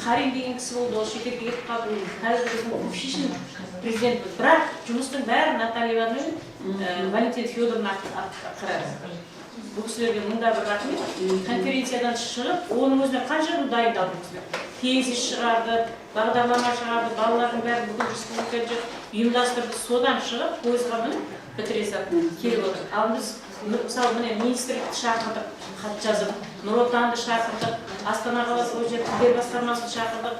Харин деген кісі болды, ол шетелге кетіп қалды. Қазір біздің көпшесін президент. Бірақ жұмыстың бәрі Наталья Ивановна, Валентина Федоровна қарады. Бұл кісілерге мыңда бір рахмет. Конференциядан шығып, оның өзіне қанша жыл дайындалды кісілер. Тезис шығарды, бағдарлама шығарды, балалардың бәрі бүкіл республикада ұйымдастырды. Содан шығып, пойызға мініп бітіре салды, келіп отыр. Ал біз мысалы міне министрлікті шақырдық, хат жазып, Нұр Отанды шақырдық, Астана қаласы бойынша тілдер басқармасын шақырдық,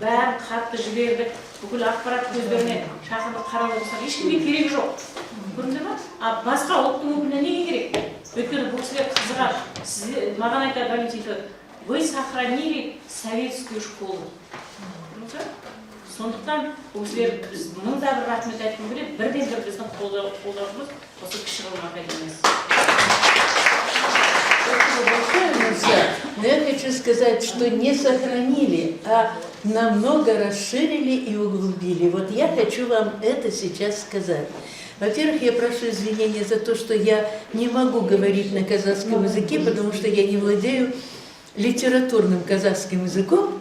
бәрін хатты жібердік, бүкіл ақпарат көздеріне шақырдық, қаралып отырсақ, ешкімге керек жоқ. Көрдіңдер ме? А басқа ұлттың өкіліне неге керек? Өйткені бұл кісілер қызығады. Маған айтады Валентина, вы сохранили советскую школу. Сондықтан бұл кісілер біз мыңда бір рахмет айтқым келеді, бірден бір біздің қолдауымыз осы кіші ғылым академиясы. Но я хочу сказать, что не сохранили, а намного расширили и углубили. Вот я хочу вам это сейчас сказать. Во-первых, я прошу извинения за то, что я не могу говорить на казахском языке, потому что я не владею литературным казахским языком.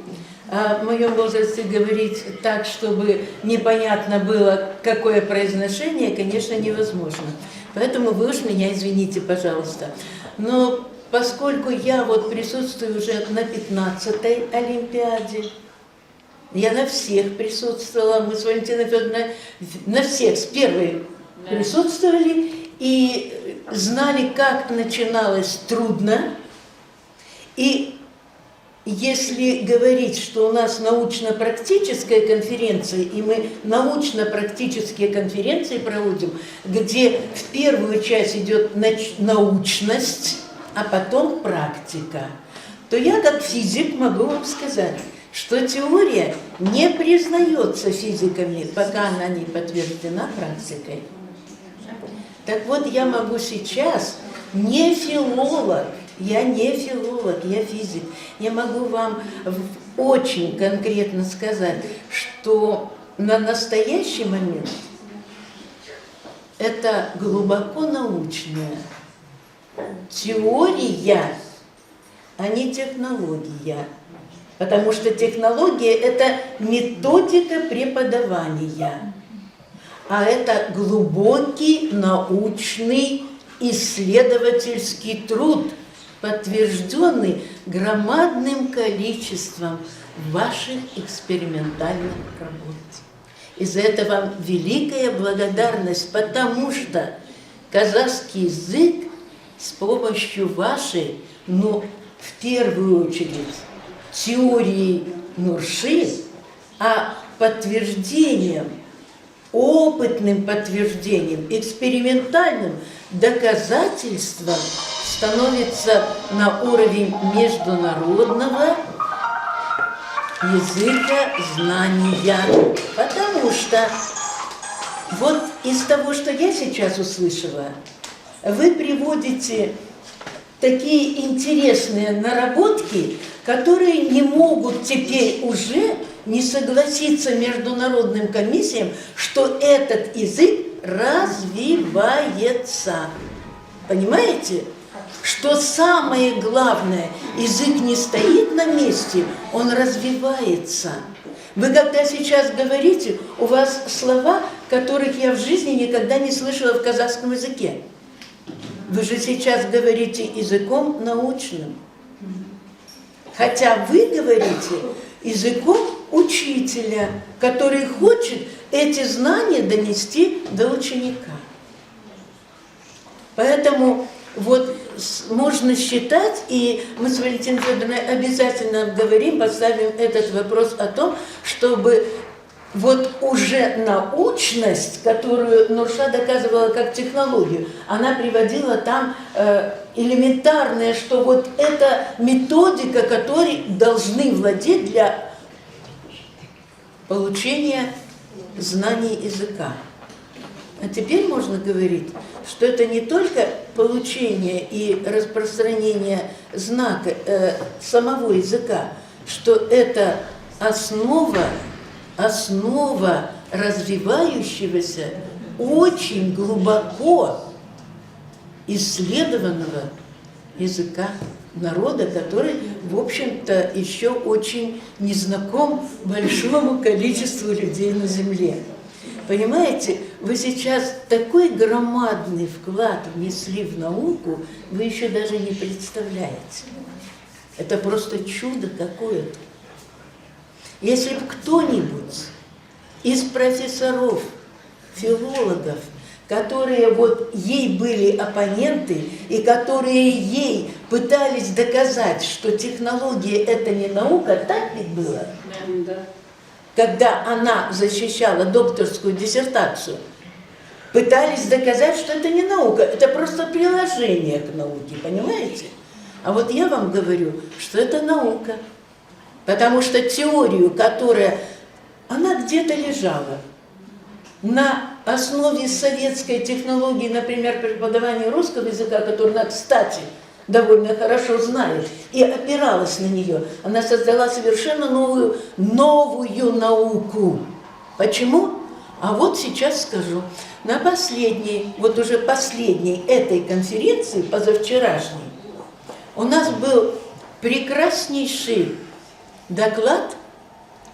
А в моем возрасте говорить так, чтобы непонятно было, какое произношение, конечно, невозможно. Поэтому вы уж меня извините, пожалуйста. Но поскольку я вот присутствую уже на 15-й Олимпиаде, я на всех присутствовала, мы с Валентиной Федоровной на всех с первой присутствовали и знали, как начиналось трудно. И если говорить, что у нас научно-практическая конференция, и мы научно-практические конференции проводим, где в первую часть идет научность, а потом практика, то я как физик могу вам сказать, что теория не признается физиками, пока она не подтверждена практикой. Так вот, я могу сейчас, не филолог, я физик, я могу вам очень конкретно сказать, что на настоящий момент это глубоко научная теория, а не технология. Потому что технология – это методика преподавания, а это глубокий научный исследовательский труд, подтвержденный громадным количеством ваших экспериментальных работ. И за это вам великая благодарность, потому что казахский язык с помощью вашей, в первую очередь, теории Нурши, а подтверждением, опытным подтверждением, экспериментальным доказательством становится на уровень международного языка знания. Потому что вот из того, что я сейчас услышала, вы приводите такие интересные наработки, которые не могут теперь уже не согласиться международным комиссиям, что этот язык развивается. Понимаете? Что самое главное, язык не стоит на месте, он развивается. Вы когда сейчас говорите, у вас слова, которых я в жизни никогда не слышала в казахском языке. Вы же сейчас говорите языком научным. Хотя вы говорите языком учителя, который хочет эти знания донести до ученика. Поэтому вот можно считать, и мы с Валентиной Федоровной обязательно обговорим, поставим этот вопрос о том, чтобы вот уже научность, которую Нурша доказывала как технологию, она приводила там элементарное, что вот это методика, которой должны владеть для получения знаний языка. А теперь можно говорить, что это не только получение и распространение знака самого языка, что это основа развивающегося, очень глубоко исследованного языка народа, который, в общем-то, еще очень не знаком большому количеству людей на Земле. Понимаете, вы сейчас такой громадный вклад внесли в науку, вы еще даже не представляете. Это просто чудо какое-то. Если бы кто-нибудь из профессоров, филологов, которые вот ей были оппоненты и которые ей пытались доказать, что технология – это не наука, так ведь было? Да. Когда она защищала докторскую диссертацию, пытались доказать, что это не наука, это просто приложение к науке, понимаете? А вот я вам говорю, что это наука, потому что теорию, которая, она где-то лежала, на основе советской технологии, например, преподавания русского языка, которую она, кстати, довольно хорошо знает, и опиралась на нее, она создала совершенно новую науку. Почему? А вот сейчас скажу. На последней, вот уже последней этой конференции, позавчерашней, у нас был прекраснейший доклад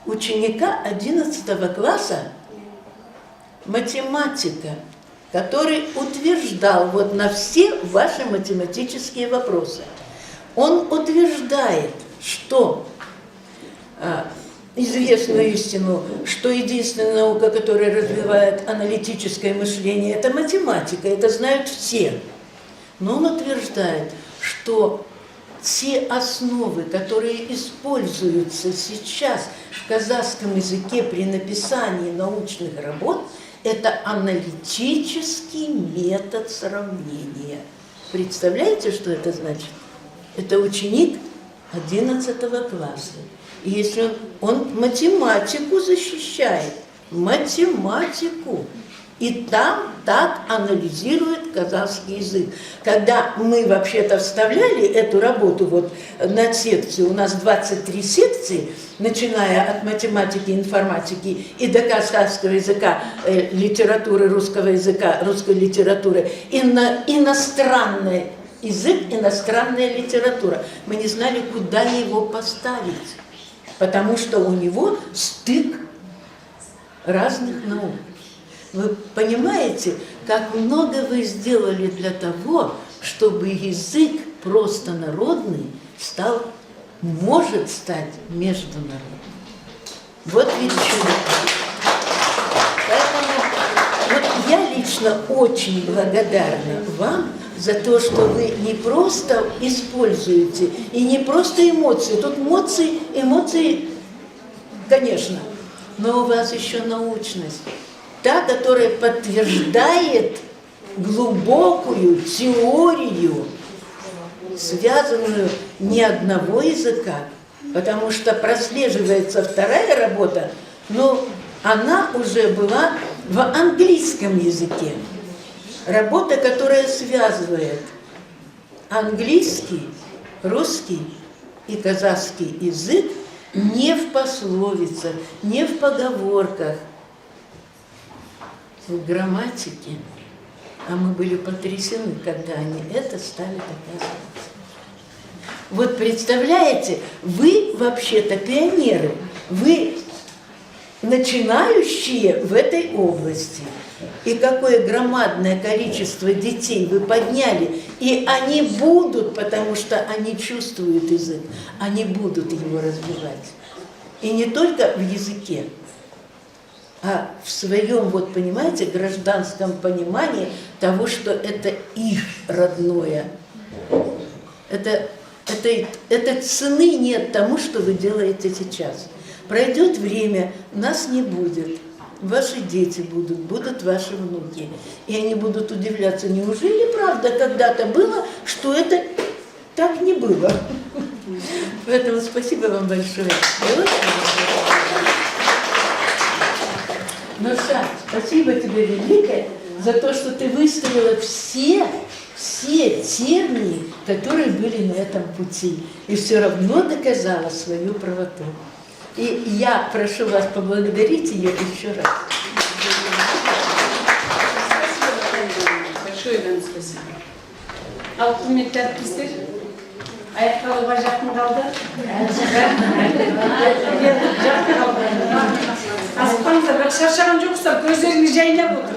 ученика 11 класса, математика, который утверждал вот на все ваши математические вопросы. Он утверждает, что известную истину, что единственная наука, которая развивает аналитическое мышление, это математика, это знают все. Но он утверждает, что те основы, которые используются сейчас в казахском языке при написании научных работ, это аналитический метод сравнения. Представляете, что это значит? Это ученик 11 класса. И если он математику защищает, математику, и там так анализирует казахский язык. Когда мы вообще-то вставляли эту работу вот на секцию, у нас 23 секции, начиная от математики, информатики и до казахского языка, литературы, русского языка, русской литературы, иностранный язык, иностранная литература. Мы не знали, куда его поставить, потому что у него стык разных наук. Вы понимаете, как много вы сделали для того, чтобы язык просто народный может стать международным. Вот ведь чудо. Поэтому вот я лично очень благодарна вам за то, что вы не просто используете, и не просто эмоции. Тут эмоции, конечно, но у вас еще научность. Та, которая подтверждает глубокую теорию, связанную не одного языка, потому что прослеживается вторая работа, но она уже была в английском языке. Работа, которая связывает английский, русский и казахский язык не в пословицах, не в поговорках, в грамматике, а мы были потрясены, когда они это стали доказывать. Вот представляете, вы вообще-то пионеры, вы начинающие в этой области. И какое громадное количество детей вы подняли, и они будут, потому что они чувствуют язык, они будут его развивать. И не только в языке, а в своем, вот понимаете, гражданском понимании того, что это их родное. Это цены нет тому, что вы делаете сейчас. Пройдет время, нас не будет. Ваши дети будут ваши внуки. И они будут удивляться, неужели правда когда-то было, что это так не было? Поэтому спасибо вам большое. Нурша, спасибо тебе великое за то, что ты выставила все тернии, которые были на этом пути, и все равно доказала свою правоту. И я прошу вас поблагодарить ее еще раз. Спасибо, большое вам спасибо. А вот у меня аяқталуға жақын қалды. Асықпаңыздар, бірақ шаршаған жоқсыздар, көздеріңіз жайнап отыр.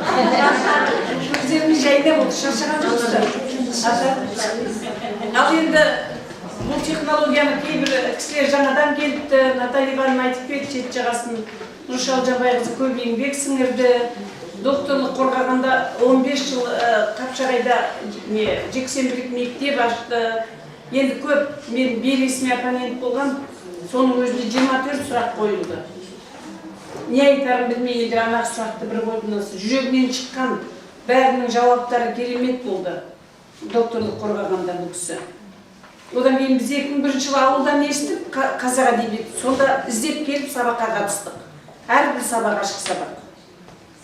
Көздеріңіз жайнап отыр, шаршаған жоқсыздар. Ал енді бұл технологияны кейбір кісілер жаңадан келіпті, Наталья Ивановна айтып берді, шет жағасын Нұрша Алжанбайқызы көп еңбек сіңірді. Докторлық қорғағанда 15 жыл Қапшағайда жексенбілік мектеп ашты. Енді көп, мен белесіме оппонент болған, соның өзінде 24 сұрақ қойылды. Не айтарын білмей енді ана сұрақты бір қойдыңыз. Жүрегінен шыққан бәрінің жауаптары керемет болды. Докторлық қорғағанда бұл кісі. Одан кейін біз 2001 жылы ауылдан естіп, қазақ әдебиеті, сонда іздеп келіп сабаққа қатыстық. Әрбір сабақ ашық сабақ.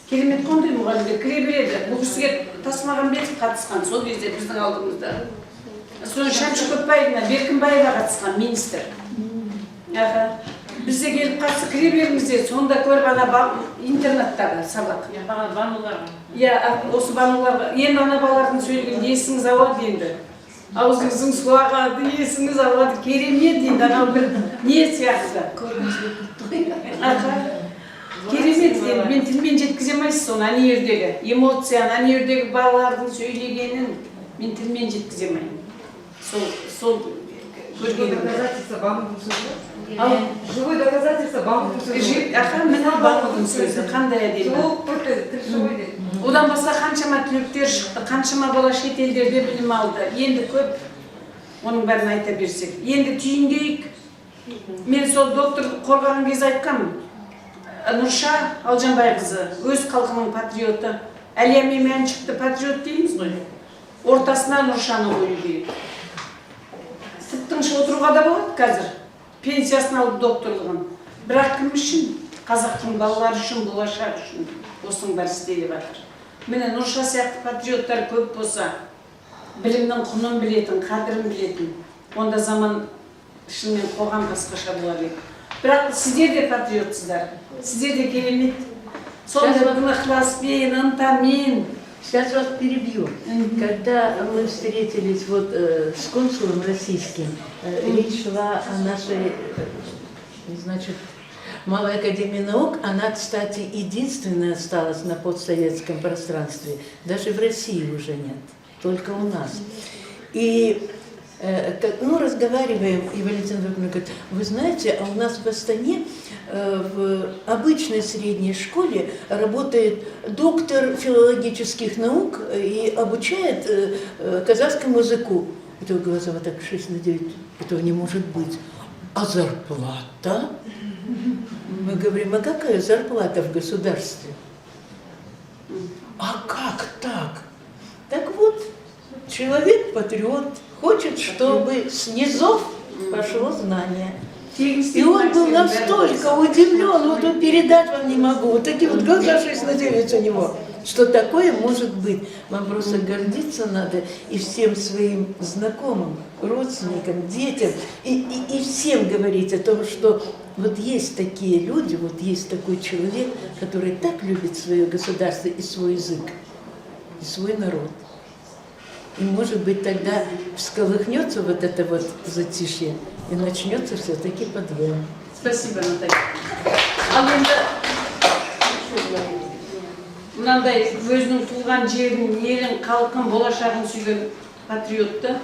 Керемет қондай мұғалімдер кіре береді. Бұл кісіге Тасмағамбетов қатысқан, сол кезде біздің алдымызда. Соны Шәмші Көпбаевна, Беркінбаева қатысқан министр. Бізде келіп қатысы кіре беріңіздер, сонда көріп ана интернаттағы сабақ. Осы бануларға, енді ана балалардың сөйлеген есіңіз ауады енді. Аузыңыздың суы ағады, есіңіз ауады, керемет енді, анау бір не сияқты. Керемет енді, мен тілмен жеткізе алмайсыз соны, ана жердегі эмоцияны, ана жердегі балалардың сөйлегенін мен тілмен жеткізе алмаймын. Сол көргенім. Доказательство Бамудың сөзі? Живой доказательство Бамудың сөзі? Міне Бамудың сөзі, қандай әдемі. Одан басқа қаншама түлектер шықты, қаншама бала шет елдерде білім алды. Енді көп, оның бәрін айта берсек. Енді түйіндейік. Мен сол доктор қорғаған кез айтқам. Нұрша Алжанбайқызы, өз халқының патриоты. Әлия Мемян шықты патриот дейміз ғой. Ортасына Нұршаны қою керек. Тыптыңшы отыруға да болады қазір. Пенсиясын алып докторлығын. Бірақ кім үшін? Қазақтың балалары үшін, болашақ үшін. Осының бәрі істеліп жатыр. Міне Нұрша сияқты патриоттар көп болса, білімнің құнын білетін, қадірін білетін, онда заман шынымен қоғам басқаша бола береді. Бірақ сіздер де патриотсыздар, сіздер де керемет. Сонда бұл ықыласпен, ынтамен. Сейчас вас перебью. Когда мы встретились вот с консулом российским, речь шла о нашей, значит, Малой академии наук. Она, кстати, единственная осталась на постсоветском пространстве. Даже в России уже нет, только у нас. И разговариваем, и Валентина Владимировна говорит, вы знаете, а у нас в Астане в обычной средней школе работает доктор филологических наук и обучает казахскому языку. Это глаза вот так 6/9, этого не может быть. А зарплата? Мы говорим, а какая зарплата в государстве? А как так? Так вот, человек-патриот хочет, чтобы с низов пошло знание. И он был настолько удивлен, вот передать вам не могу, вот такие вот глаза 6/9 у него, что такое может быть. Вам просто гордиться надо и всем своим знакомым, родственникам, детям, и всем говорить о том, что вот есть такие люди, вот есть такой человек, который так любит свое государство и свой язык, и свой народ. И, может быть, тогда всколыхнется вот это вот затишье, и начнется все-таки подъем. Спасибо, Наталья. Ал енді мынандай өзінің туған жерін, елін, халқын, болашағын сүйген патриотты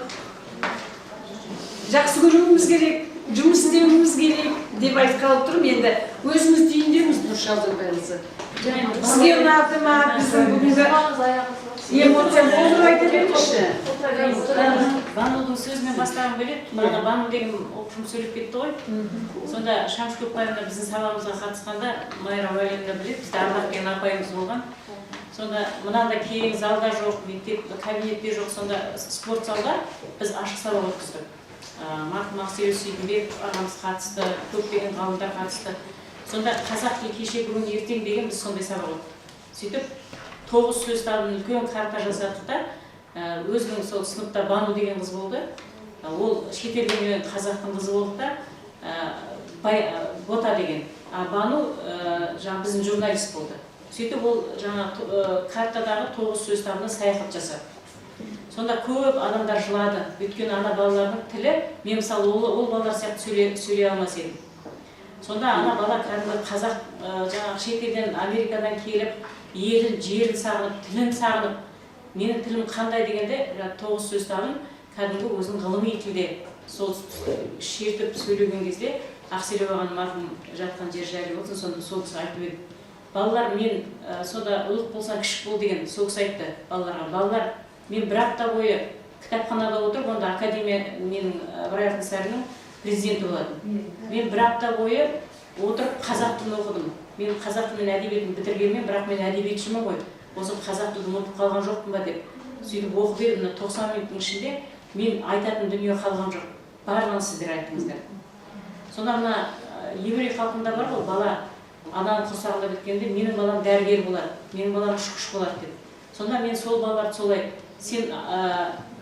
жақсы көруіміз керек, жұмыс істеуіміз керек деп айтқалы тұрмын. Енді өзіміз түйіндеміз Нұрша Алжанбайқызы. Сізге ұнады ма, біздің бүгінгі эмоция болдырып айта беріңізші. Банудың сөзімен бастағым келеді. Бану деген оқушым сөйлеп кетті ғой. Сонда Шәмші Көпбаевна біздің сабағымызға қатысқанда, Майра Валерьевна біледі, бізде Ардақ деген апайымыз болған. Сонда мынандай кең залда жоқ, мектеп кабинетте жоқ, сонда спорт залда біз ашық сабақ өткіздік. Марқұм Ақсүйер Сейдімбеков ағамыз қатысты, көптеген ғалымдар қатысты. Сонда қазақ тілі кеше бүгін ертең деген біз сондай сабақ өттік. Сөйтіп 9 сөз табын үлкен карта жасадық та, өзінің сол сыныпта Бану деген қыз болды. Ол шетелден қазақтың қызы болды да, Бота деген. Бану біздің журналист болды. Сөйтіп ол жаңа картадағы 9 сөз табына саяхат жасады. Сонда көп адамдар жылады. Өйткені ана балалардың тілі, мен мысалы ол балалар сияқты сөйлей алмас едім. Сонда ана бала кәдімгі қазақ, жаңағы шетелден, Америкадан келіп, елін, жерін сағынып, тілін сағынып, менің тілім қандай дегенде 9 сөз табын, кәдімгі өзінің ғылыми тілде сол шертіп сөйлеген кезде Ақселеу ағаның марқұм жатқан жер жайлы болсын, сонда сол кісі айтып еді. Балалар, мен сонда ұлық болсаң кішік бол деген сол кісі айтты балаларға. Балалар, мен бір апта бойы кітапханада отырып, онда академия менің Ыбырай Алтынсариннің президенті болатын. Мен бір апта бойы отырып қазақ тілін оқыдым. Мен қазақ тілін әдебиетін бітіргенмен, бірақ мен әдебиетшімін ғой. Осы қазақ тілін ұмытып қалған жоқпын ба деп. Сөйтіп оқып едім, 90 минуттың ішінде мен айтатын дүние қалған жоқ. Барлығын сіздер айттыңыздар. Сонда мына еврей халқында бар ғой, бала ананың құрсағында біткенде менің балам дәрігер болады, менің балам ұшқыш болады деп. Сонда мен сол балаларды солай, сен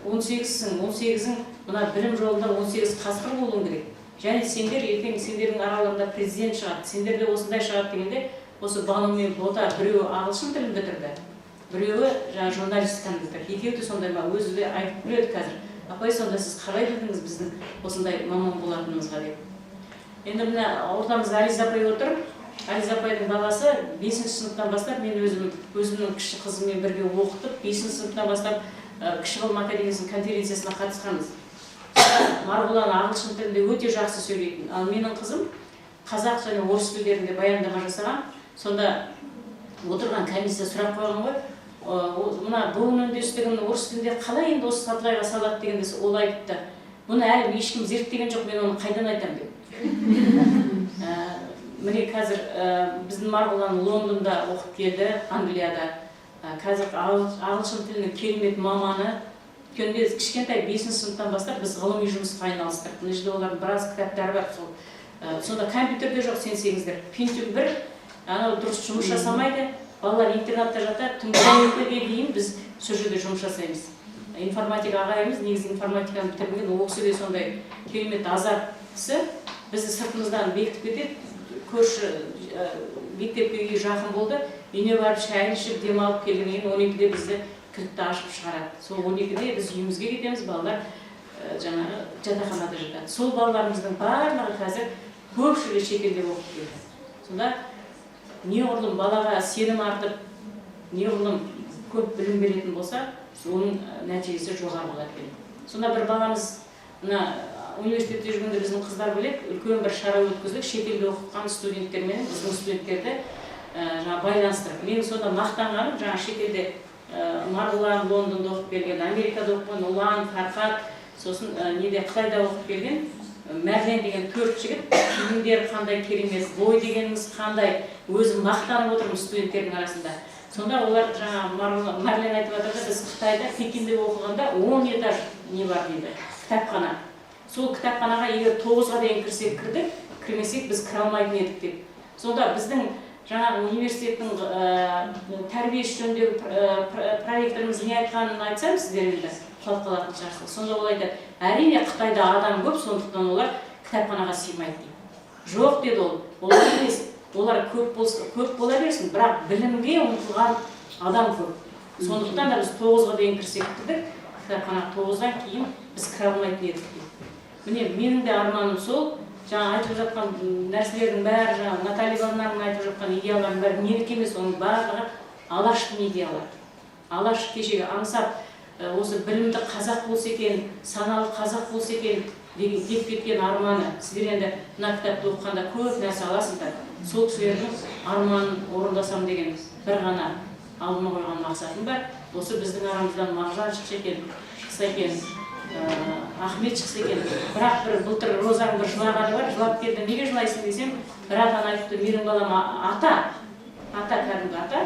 18-сің, 18-ің мына білім жолында 18 қасқыр болуың керек. Және сендер ертең сендердің араларында президент шығады, сендер де осындай шығады дегенде, осы Бану мен Бота біреуі ағылшын тілін бітірді, біреуі жаңа журналистиканы бітірді. Екеуі де сондай ма, өзі де айтып біледі қазір. Апай, сонда сіз қалай білдіңіз біздің осындай маман болатынымызға деп. Енді мына ортамызда Ализа апай отыр. Ализа апайдың баласы 5-ші сыныптан бастап, мен өзімнің кіші қызыммен бірге оқытып, 5-ші сыныптан бастап Кіші ғылым академиясының конференциясына қатысқанбыз. Марғұлан ағылшын тілінде өте жақсы сөйлейтін. Ал менің қызым қазақ және орыс тілдерінде баяндама жасаған. Сонда отырған комиссия сұрақ қойған ғой, мына буын үндестігін орыс тілінде қалай енді осы сатылайға салады дегенде ол айтты. Бұны әлі ешкім зерттеген жоқ, мен оны қайдан айтам деп. Міне қазір біздің Марғұлан Лондонда оқып келді, Англияда. Қазір ағылшын тілінің керемет маманы. Өйткені кішкентай 5-ші сыныптан бастап біз ғылыми жұмысқа айналыстық. Мына жерде олардың біраз кітаптары бар. Сонда компьютерде жоқ, сенсеңіздер. Пентиум 1, анау дұрыс жұмыс жасамайды. Балалар интернатта жатады, түнгі 2-ге дейін біз сол жерде жұмыс жасаймыз. Информатика ағайымыз, негізі информатиканы бітірген, ол кісі де сондай керемет азап кісі. Бізді сыртымыздан бекітіп кетеді, көрші мектепке жақын болды. Үйіне барып шайын ішіп демалып келгеннен 12-де бізді кілтті ашып шығарады. Сол 12-де біз үйімізге кетеміз, балалар жаңағы жатақханада жатады. Сол балаларымыздың барлығы қазір көпшілігі шетелде оқып келді. Сонда неғұрлым балаға сенім артып, неғұрлым көп білім беретін болса, оның нәтижесі жоғары болады екен. Сонда бір баламыз университетте жүргенде біздің қыздар бөлек үлкен бір шара өткіздік, шетелде оқыған студенттермен біздің студенттерді байланыстырып. Мен сонда мақтанғаным, жаңа шетелде Марғұлан Лондонда оқып келген, Америкада оқыған, Ұлан, Фархат, сосын неде Қытайда оқып келген Мәрлен деген 4 жігіт, киімдері қандай керемет, бой дегеніміз қандай, өзім мақтанып отырмын студенттердің арасында. Сонда олар жаңа Мәрлен айтып жатыр, біз Қытайда, Пекинде оқығанда 10 этаж не бар дейді, кітапхана. Сол кітапханаға егер 9-ға дейін кірсек кірдік, кірмесек біз кіре алмайтын едік деп. Сонда біздің жаңағы университеттің тәрбие жөніндегі проекторымыз не айтқанын айтсам сіздер енді қалып қалатын шығарсыз. Сонда ол айтады, әрине Қытайда адам көп, сондықтан олар кітапханаға сыймайды дейді. Жоқ деді ол. Олар емес, олар көп бола берсін, бірақ білімге ұмтылған адам көп. Сондықтан да біз 9-ға дейін кірсек кірдік, кітапханаға 9-дан кейін біз кіре алмайтын едік дейді. Міне, менің де арманым сол, жаңа айтып жатқан нәрселердің бәрі, жаңа Наталья Ивановнаның айтып жатқан идеялардың бәрі менікі емес, оның барлығы Алаштың идеялары. Алаш кешегі аңсап, осы білімді қазақ болса екен, саналы қазақ болса екен деп кеткен арманы. Сіздер енді мына кітапты оқығанда көп нәрсе аласыздар. Сол кісілердің арманын орындасам деген бір ғана алдыма қойған мақсатым бар. Осы біздің арамыздан Мағжан шықса екен, Ахмет шықса екен. Бірақ бір былтыр Розаның бір жылағаны бар, жылап келді. Неге жылайсың десем, бір ата айтыпты, менің балам ата кәдімгі ата,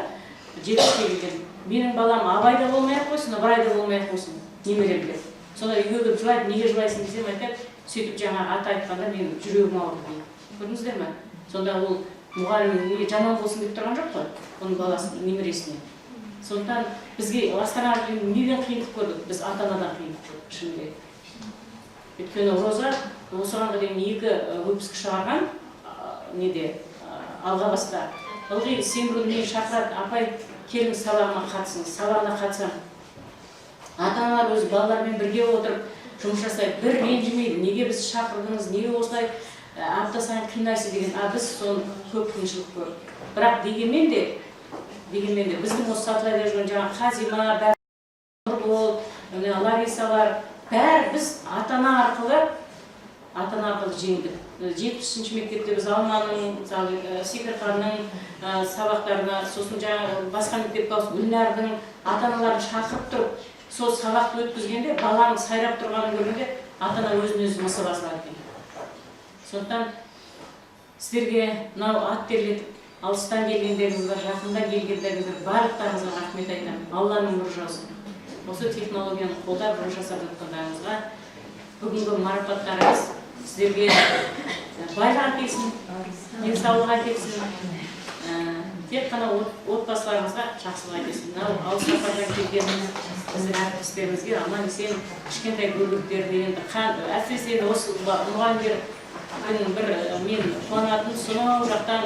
жетістікке келген. Менің балам Абайда болмай-ақ қойсын, Ыбырайда болмай-ақ қойсын, немерем деп. Сонда үйге келіп жылайды, неге жылайсың десем, айтады, сөйтіп жаңа ата айтқанда мен жүрегім ауырды дейді. Көрдіңіздер ме? Сонда ол мұғалім неге жаман болсын деп тұрған жоқ қой, оның баласының немересіне. Сондықтан бізге Астанаға неден қиындық көрдік? Біз ата-анадан қиындық көрдік, шын керек. Өйткені Роза осыған дейін 2 выпуск шығарған, неде, Алғабаста. Ылғи сен бүгін мені шақырады, апай, келіңіз сабағыма қатысыңыз, сабағына қатысам. ата-аналар өз балалармен бірге отырып жұмыс жасайды, бір ренжімейді, неге біз шақырдыңыз, неге осылай апта сайын қинайсыз деген, біз соны көп қиыншылық көрдік. Бірақ дегенмен де біздің осы сатылайда жүрген жаңа Қазима, Нұрбол, Ларисалар, бәрі біз ата-ана арқылы жеңдік. 70-ші мектепте біз Алманың, Секірханның сабақтарына, сосын жаңа басқа мектепке ауысып Гүлнардың ата-аналарын шақырып тұрып, сол сабақты өткізгенде, баланың сайрап тұрғанын көргенде, ата-ана өзін-өзі мысы басылады екен. Сондықтан сіздерге мынау ат терлетіп, алыстан келгендеріңіз бар, жақында келгендеріңіз бар, барлықтарыңызға рахмет айтамын. Алланың нұры жаусын. Осы технологияны қолдап жұмыс жасап жатқандарыңызға бүгінгі марапаттарыңыз сіздерге байлық әкелсін, денсаулық әкелсін, тек қана отбасыларыңызға жақсылық әкелсін. Мынау алыс сапардан келген біздің әріптестерімізге аман-есен кішкентай бөліктерді енді әсіресе осы мұғалімдер мен қуанатын сонау жақтан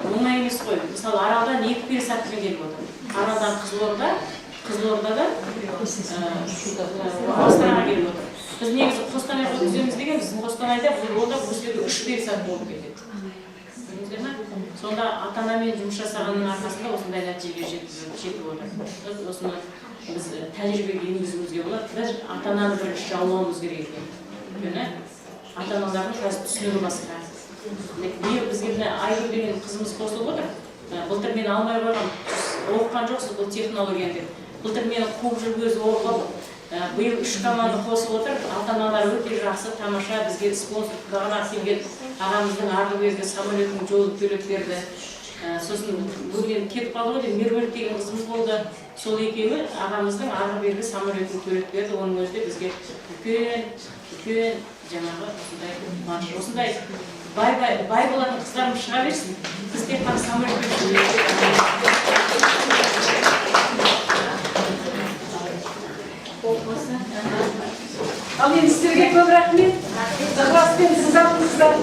оңай емес қой. Мысалы Аралдан 2 пересадкамен келіп отыр. Аралдан Қызылордадан Астанаға келіп отыр. Біз негізі Қостанайға өткіземіз дегенбіз. Қостанайда онда бұл жерде 3 пересадка болып кетеді. Білдіңіздер ме? Сонда ата-анамен жұмыс жасағанның арқасында осындай нәтижеге жетіп отыр. Осыны біз тәжірибеге енгізуімізге болады. Біз ата-ананы бірінші жаулауымыз керек екен. Өйткені ата-аналардың қазір түсінігі басқа. Биыл бізге Айгүл деген қызымыз қосылып отыр. Былтыр мен алмай қойғам, оқыған жоқсыз бұл технологияны деп. Былтыр мен қуып жүріп өзі оқып, биыл 3 команда қосып отыр. Ата-аналар өте жақсы, тамаша, бізге спонсор бағана келген ағамыздың арғы-бергі самолеттің жолы төлеп берді. Сосын бүгін кетіп қалды ғой, Меруерт деген қызымыз болды. Сол екеуі ағамыздың арғы-бергі самолеттің төлеп берді. Оның өзі де бізге үлкен жаңағы осындай бай болатын қыздарымыз шыға берсін. Біз тек қана самолетпен ал енді сіздерге көп рахмет. Ықыласпен сіз алдыңыздар.